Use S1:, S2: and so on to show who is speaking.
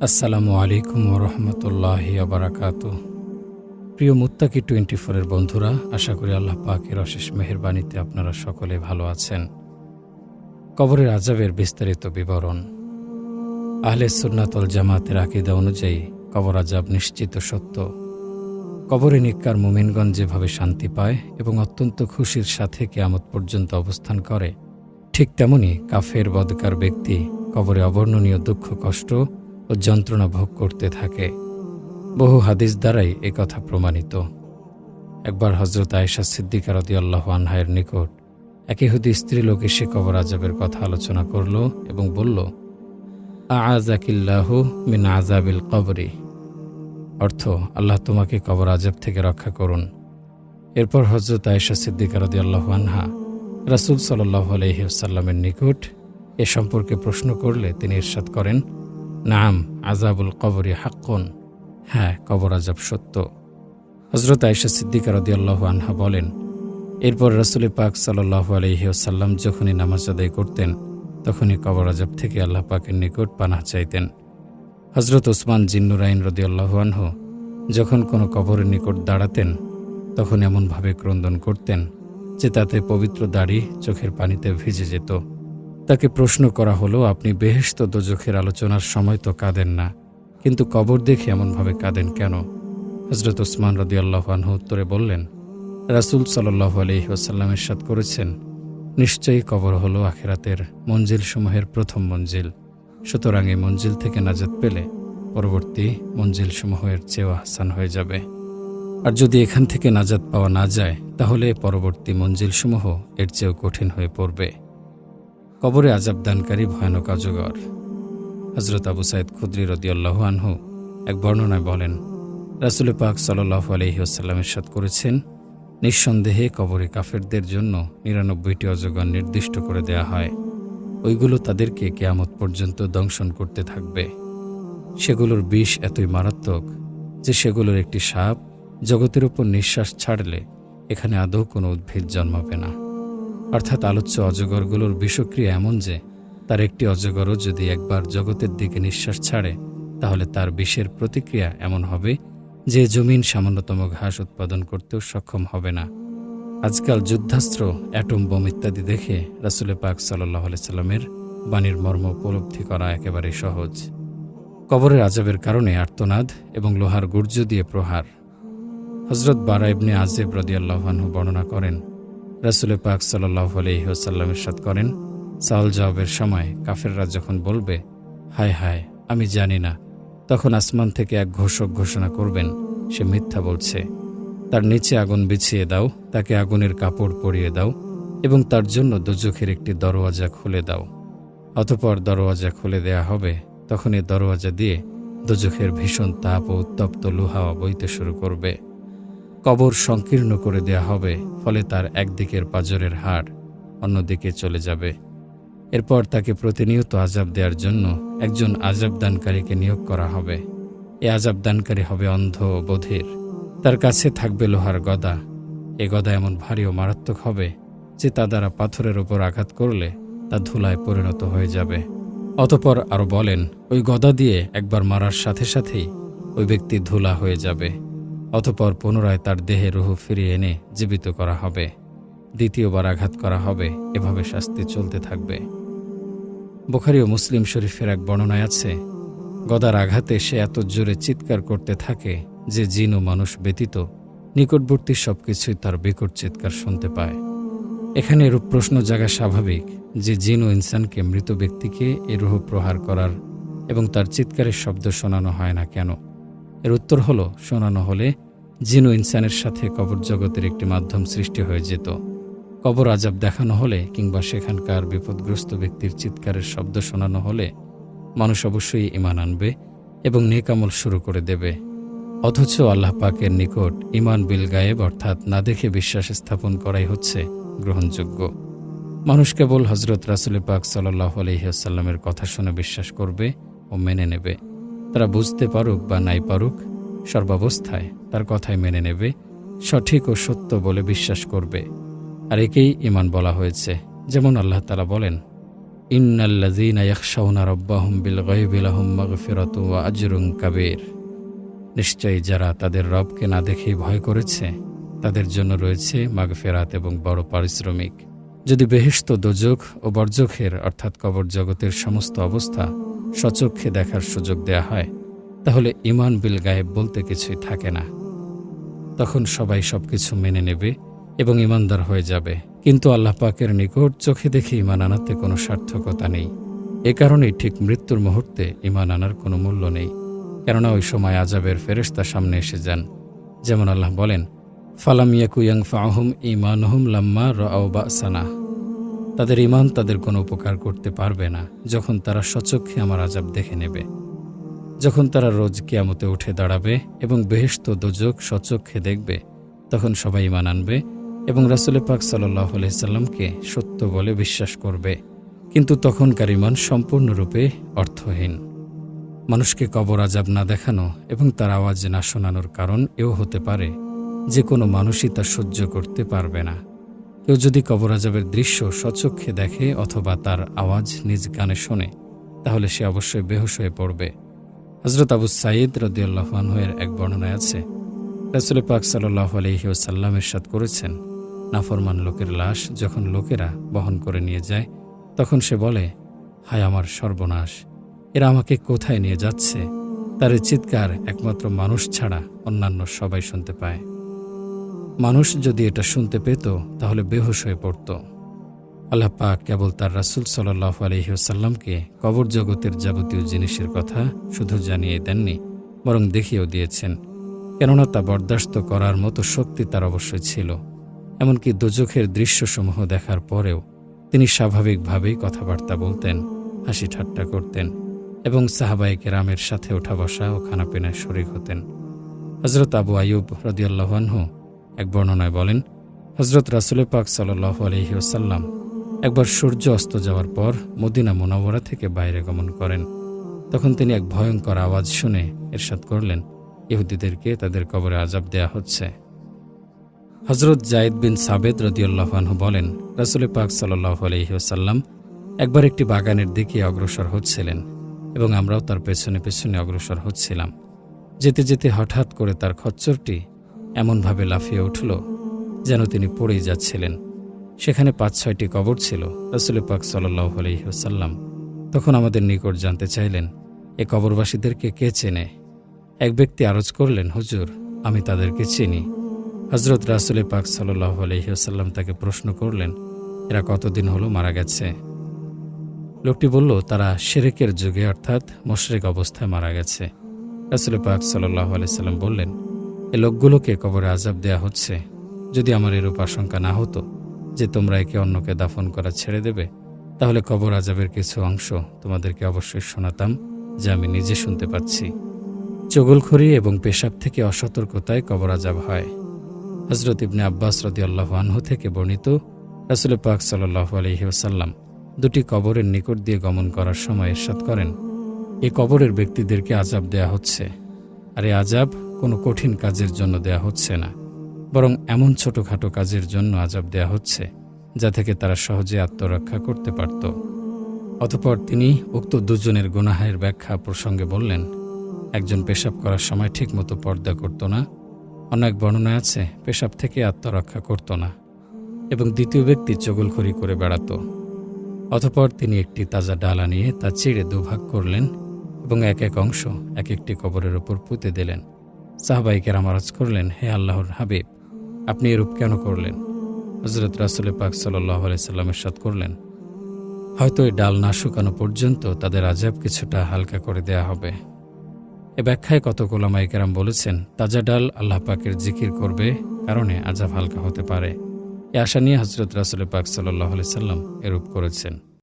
S1: আসসালামু আলাইকুম ওরহমতুল্লাহি ওয়াবারাকাতুহু। প্রিয় মুত্তাকি 24 এর বন্ধুরা, আশা করি আল্লাহ পাকের অশেষ মেহেরবানিতে আপনারা সকলে ভালো আছেন। কবরের আযাবের বিস্তারিত বিবরণ। আহলে সুন্নাত ওয়াল জামাতের আকীদা অনুযায়ী কবর আযাব নিশ্চিত সত্য। কবরে নিক্কার মুমিনগণ যেভাবে শান্তি পায় এবং অত্যন্ত খুশির সাথে কিয়ামত পর্যন্ত অবস্থান করে, ঠিক তেমনি কাফের বদকার ব্যক্তি কবরে অবর্ণনীয় দুঃখ কষ্ট ও যন্ত্রণা ভোগ করতে থাকে। বহু হাদিস দ্বারাই এ কথা প্রমাণিত। একবার হযরত আয়েশা সিদ্দিকা রাদিয়াল্লাহু আনহার নিকট এক ইহুদি স্ত্রীলোক এসে কবর আযাবের কথা আলোচনা করল এবং বলল, আ'আযাকিল্লাহু মিন আযাবিল কবরি, অর্থ আল্লাহ তোমাকে কবর আযাব থেকে রক্ষা করুন। এরপর হযরত আয়েশা সিদ্দিকা রাদিয়াল্লাহু আনহা রাসূল সাল্লাল্লাহু আলাইহি ওয়াসাল্লামের নিকট এ সম্পর্কে প্রশ্ন করলে তিনি ইরশাদ করেন, নাম আযাবুল কবরি হাক্কুন, হ্যাঁ, কবর আযাব সত্য। হযরত আয়েশা সিদ্দিকা রাদিয়াল্লাহু আনহা বলেন, এরপর রাসূল পাক সাল্লাল্লাহু আলাইহি ওয়াসাল্লাম যখনই নামাজ আদায় করতেন তখনই কবর আযাব থেকে আল্লাহ পাকের নিকট পানাহ চাইতেন। হযরত ওসমান জিন্নুরাইন রাদিয়াল্লাহু আনহু যখন কোনো কবরের নিকট দাঁড়াতেন তখন এমনভাবে ক্রন্দন করতেন যে তাতে পবিত্র দাড়ি চোখের পানিতে ভিজে যেত। তাকে প্রশ্ন করা হলো, আপনি বেহেশত দোজখের আলোচনার সময় তো কাঁদেন না, কিন্তু কবর দেখে এমনভাবে কাঁদেন কেন? হযরত ওসমান রাদিয়াল্লাহু আনহু উত্তরে বললেন, রাসূল সাল্লাল্লাহু আলাইহি ওয়াসাল্লাম ইরশাদ করেছেন, নিশ্চয়ই কবর হলো আখিরাতের মঞ্জিলসমূহের প্রথম মঞ্জিল। সুতরাং এই মঞ্জিল থেকে নাজাত পেলে পরবর্তী মঞ্জিলসমূহের চেয়েও আহসান হয়ে যাবে। আর যদি এখান থেকে নাজাত পাওয়া না যায় তাহলে পরবর্তী মঞ্জিলসমূহ এর চেয়েও কঠিন হয়ে পড়বে। কবরে আযাব দানকারী ভয়ানক অজগর। হযরত আবু সাঈদ খুদরী রাদিয়াল্লাহু আনহু এক বর্ণনায় বলেন, রাসূল পাক সাল্লাল্লাহু আলাইহি ওয়াসাল্লাম ইরশাদ করেছেন, নিঃসন্দেহে কবরে কাফেরদের জন্য ৯৯টি অজগর নির্দিষ্ট করে দেয়া হয়। ওইগুলো তাদেরকে কিয়ামত পর্যন্ত দংশন করতে থাকবে। সেগুলোর বিষ এতই মারাত্মক যে সেগুলোর একটি সাপ জগতের উপর নিঃশ্বাস ছাড়লে এখানে আদৌ কোনো উদ্ভিদ জন্মাবে না। অর্থাৎ আলোচ্য অজগরগুলোর বিষক্রিয়া এমন যে তার একটি অজগরও যদি একবার জগতের দিকে নিঃশ্বাস ছাড়ে তাহলে তার বিষের প্রতিক্রিয়া এমন হবে যে জমিন সামান্যতম ঘাস উৎপাদন করতেও সক্ষম হবে না। আজকাল যুদ্ধাস্ত্র, অ্যাটম বোম ইত্যাদি দেখে রাসূল পাক সাল্লাল্লাহু আলাইহি সাল্লামের বাণীর মর্ম উপলব্ধি করা একেবারেই সহজ। কবরের আযাবের কারণে আর্তনাদ এবং লোহার গুর্জ দিয়ে প্রহার। হযরত বারা ইবনে আযিব রাদিয়াল্লাহু আনহু বর্ণনা করেন, রাসূল পাক সাল্লাল্লাহু আলাইহি ওয়াসাল্লাম ইরশাদ করেন, সাওয়াল জবাবের সময় কাফেররা যখন বলবে, হায় হায় আমি জানি না, তখন আসমান থেকে এক ঘোষক ঘোষণা করবেন, সে মিথ্যা বলছে। তার নিচে আগুন বিছিয়ে দাও, তাকে আগুনের কাপড় পরিয়ে দাও এবং তার জন্য দোজখের একটি দরওয়াজা খুলে দাও। অতঃপর দরওয়াজা খুলে দেয়া হবে, তখন এই দরওয়াজা দিয়ে দোজখের ভীষণ তাপ ও উত্তপ্ত লোহা বইতে শুরু করবে। কবর সংকীর্ণ করে দেয়া হবে, ফলে তার একদিকের পাঁজরের হাড় অন্যদিকে চলে যাবে। এরপর তাকে প্রতিনিয়ত আযাব দেওয়ার জন্য একজন আযাবদানকারীকে নিয়োগ করা হবে। এ আযাবদানকারী হবে অন্ধ ও বধির। তার কাছে থাকবে লোহার গদা। এ গদা এমন ভারী ও মারাত্মক হবে যে তা দ্বারা পাথরের উপর আঘাত করলে তা ধুলায় পরিণত হয়ে যাবে। অতঃপর আরও বলেন, ওই গদা দিয়ে একবার মারার সাথে সাথেই ওই ব্যক্তি ধুলা হয়ে যাবে। অতঃপর পুনরায় তার দেহে রূহ ফিরিয়ে এনে জীবিত করা হবে। দ্বিতীয়বার আঘাত করা হবে। এভাবে শাস্তি চলতে থাকবে। বুখারী ও মুসলিম শরীফের এক বর্ণনায় আছে, গদার আঘাতে সে এত জোরে চিৎকার করতে থাকে যে জিন ও মানুষ ব্যতীত নিকটবর্তী সবকিছুই তার বিকট চিৎকার শুনতে পায়। এখানে এরূপ প্রশ্ন জাগা স্বাভাবিক যে জিন ও ইনসানকে মৃত ব্যক্তিকে এ রূহ প্রহার করার এবং তার চিৎকারের শব্দ শোনানো হয় না কেন? এর উত্তর হলো, শোনানো হলে জিন ও ইনসানের সাথে কবর জগতের একটি মাধ্যম সৃষ্টি হয়ে যেত। কবর আযাব দেখানো হলে কিংবা সেখানকার বিপদগ্রস্ত ব্যক্তির চিৎকারের শব্দ শোনানো হলে মানুষ অবশ্যই ঈমান আনবে এবং নেক আমল শুরু করে দেবে। অথচ আল্লাহ পাকের নিকট ঈমান বিল গায়েব অর্থাৎ না দেখে বিশ্বাস স্থাপন করাই হচ্ছে গ্রহণযোগ্য। মানুষ কেবল হযরত রাসূল পাক সাল্লাল্লাহু আলাইহি ওয়াসাল্লামের কথা শুনে বিশ্বাস করবে ও মেনে নেবে। তারা বুঝতে পারুক বা নাই পারুক, সর্বাবস্থায় তার কথাই মেনে নেবে, সঠিক ও সত্য বলে বিশ্বাস করবে। আর একেই ঈমান বলা হয়েছে। যেমন আল্লাহ তাআলা বলেন, ইন্নাল্লাযীনা ইয়াখশাউনা রাব্বাহুম বিল গায়বি লাহুম মাগফিরাতুন ওয়া আজরুন কাবীর। নিশ্চয়ই যারা তাদের রবকে না দেখেই ভয় করেছে তাদের জন্য রয়েছে মাগফিরাত এবং বড় পারিশ্রমিক। যদি বেহেশত, দোজখ ও বরজখের অর্থাৎ কবর জগতের সমস্ত অবস্থা স্বচক্ষে দেখার সুযোগ দেয়া হয়, তাহলে ঈমান বিল গায়েব বলতে কিছুই থাকে না। তখন সবাই সবকিছু মেনে নেবে এবং ঈমানদার হয়ে যাবে। কিন্তু আল্লাহ পাকের নিকট চোখে দেখে ঈমান আনাতে কোনো সার্থকতা নেই। এ কারণেই ঠিক মৃত্যুর মুহূর্তে ঈমান আনার কোনো মূল্য নেই, কেননা ওই সময় আযাবের ফেরেশতা সামনে এসে যান। যেমন আল্লাহ বলেন, ফালাম ইয়াকু ইয়ানফাউহুম ঈমানুহুম লাম্মা রাআউ বা'সানা। তাদের ঈমান তাদের কোনো উপকার করতে পারবে না যখন তারা স্বচক্ষে আমার আযাব দেখে নেবে। যখন তারা রোজ কিয়ামতে উঠে দাঁড়াবে এবং বেহেশত দোজখ স্বচক্ষে দেখবে, তখন সবাই ঈমান আনবে এবং রাসূল পাক সাল্লাল্লাহু আলাইহি সাল্লামকে সত্য বলে বিশ্বাস করবে। কিন্তু তখনকার ঈমান সম্পূর্ণরূপে অর্থহীন। মানুষকে কবর আযাব না দেখানো এবং তার আওয়াজ না শোনানোর কারণ এও হতে পারে যে কোনো মানুষই তা সহ্য করতে পারবে না। কেউ যদি কবর আযাবের দৃশ্য স্বচক্ষে দেখে অথবা তার আওয়াজ নিজ কানে শোনে, তাহলে সে অবশ্যই বেহুশ হয়ে পড়বে। হযরত আবু সাঈদ রাদিয়াল্লাহু আনহু এর এক বর্ণনায় আছে, রাসূল পাক সাল্লাল্লাহু আলাইহি ওয়াসাল্লাম ইরশাদ করেছেন, নাফরমান লোকের লাশ যখন লোকেরা বহন করে নিয়ে যায়, তখন সে বলে, হায় আমার সর্বনাশ, এরা আমাকে কোথায় নিয়ে যাচ্ছে? তার এই চিৎকার একমাত্র মানুষ ছাড়া অন্যান্য সবাই শুনতে পায়। মানুষ যদি এটা শুনতে পেত তাহলে বেহুশ হয়ে পড়ত। আল্লাহ পাক কেবল তার রাসূল সাল্লাল্লাহু আলাইহি ওয়াসাল্লামকে কবর জগতের যাবতীয় জিনিসের কথা শুধু জানিয়ে দেননি, বরং দেখিয়েও দিয়েছেন, কেননা তা বরদাস্ত করার মতো শক্তি তার অবশ্যই ছিল। এমনকি দোজখের দৃশ্যসমূহ দেখার পরেও তিনি স্বাভাবিকভাবেই কথাবার্তা বলতেন, হাসি ঠাট্টা করতেন এবং সাহাবায়ে কেরামের সাথে ওঠা বসা ও খানাপিনায় শরীক হতেন। হযরত আবু আইয়ুব রাদিয়াল্লাহু আনহু এক বর্ণনায় বলেন, হযরত রাসূল পাক সাল্লাল্লাহু আলাইহি ওয়াসাল্লাম একবার সূর্য অস্ত যাওয়ার পর মদিনা মুনাওয়ারা থেকে বাইরে গমন করেন। তখন তিনি এক ভয়ঙ্কর আওয়াজ শুনে ইরশাদ করলেন, ইহুদীদেরকে তাদের কবরে আযাব দেয়া হচ্ছে। হযরত যায়েদ বিন সাবেদ রাদিয়াল্লাহু আনহু বলেন, রাসূল পাক সাল্লাল্লাহু আলাইহি ওয়াসাল্লাম একবার একটি বাগানের দিকে অগ্রসর হচ্ছিলেন এবং আমরাও তার পেছনে পেছনে অগ্রসর হচ্ছিলাম। যেতে যেতে হঠাৎ করে তার খচ্চরটি এমনভাবে লাফিয়ে উঠল যেন তিনি পড়েই যাচ্ছিলেন। সেখানে ৫-৬টি কবর ছিল। রাসূল পাক সাল্লাল্লাহু আলাইহি ওয়াসাল্লাম তখন আমাদের নিকট জানতে চাইলেন, এ কবরবাসীদেরকে কে চেনে? এক ব্যক্তি আরজ করলেন, হুজুর, আমি তাদেরকে চিনি। হযরত রাসূল পাক সাল্লাল্লাহু আলাইহি ওয়াসাল্লাম তাকে প্রশ্ন করলেন, এরা কতদিন হলো মারা গেছে? লোকটি বলল, তারা শিরকের যুগে অর্থাৎ মুশরিক অবস্থায় মারা গেছে। রাসূল পাক সাল্লাল্লাহু আলাইহি সাল্লাম বললেন, এ লোকগুলোকে কবরে আযাব দেয়া হচ্ছে। যদি আমার এরূপ আশঙ্কা না হতো যে তোমরা একে অন্যকে দাফন করা ছেড়ে দেবে, তাহলে কবর আযাবের কিছু অংশ তোমাদেরকে অবশ্যই শোনাতাম, যা আমি নিজে শুনতে পাচ্ছি। চগলখড়ি এবং পেশাব থেকে অসতর্কতায় কবর আযাব হয়। হযরত ইবনে আব্বাস রাদিয়াল্লাহু আনহু থেকে বর্ণিত, রাসূল পাক সাল্লাল্লাহু আলাইহি ওয়াসাল্লাম দুটি কবরের নিকট দিয়ে গমন করার সময় ইরশাদ করেন, এই কবরের ব্যক্তিদেরকে আযাব দেয়া হচ্ছে। আর এই আযাব কোনো কঠিন কাজের জন্য দেয়া হচ্ছে না, বরং এমন ছোটখাটো কাজের জন্য আযাব দেয়া হচ্ছে যা থেকে তারা সহজে আত্মরক্ষা করতে পারত। অতঃপর তিনি উক্ত দুজনের গুনাহের ব্যাখ্যা প্রসঙ্গে বললেন, একজন পেশাব করার সময় ঠিকমতো পর্দা করত না, অনেক বর্ণনা আছে পেশাব থেকে আত্মরক্ষা করত না, এবং দ্বিতীয় ব্যক্তি চগলখড়ি করে বেড়াত। অতঃপর তিনি একটি তাজা ডালা নিয়ে তা চিড়ে দুভাগ করলেন এবং এক এক অংশ এক একটি কবরের উপর পুঁতে দিলেন। সাহাবায়ে কেরাম আরজ করলেন, হে আল্লাহর হাবিব, আপনি এরূপ কেন করলেন? হযরত রাসূল পাক সাল্লাল্লাহু আলাইহি সাল্লাম ইরশাদ করলেন, হয়তো এই ডাল না শুকানো পর্যন্ত তাদের আযাব কিছুটা হালকা করে দেয়া হবে। এ ব্যাখ্যায় কতক উলামায়ে কেরাম বলেছেন, তাজা ডাল আল্লাহ পাকের জিকির করবে কারণে আযাব হালকা হতে পারে। এ আশা নিয়ে হযরত রাসূল পাক সাল্লাল্লাহু আলাইহি সাল্লাম এরূপ করেছেন।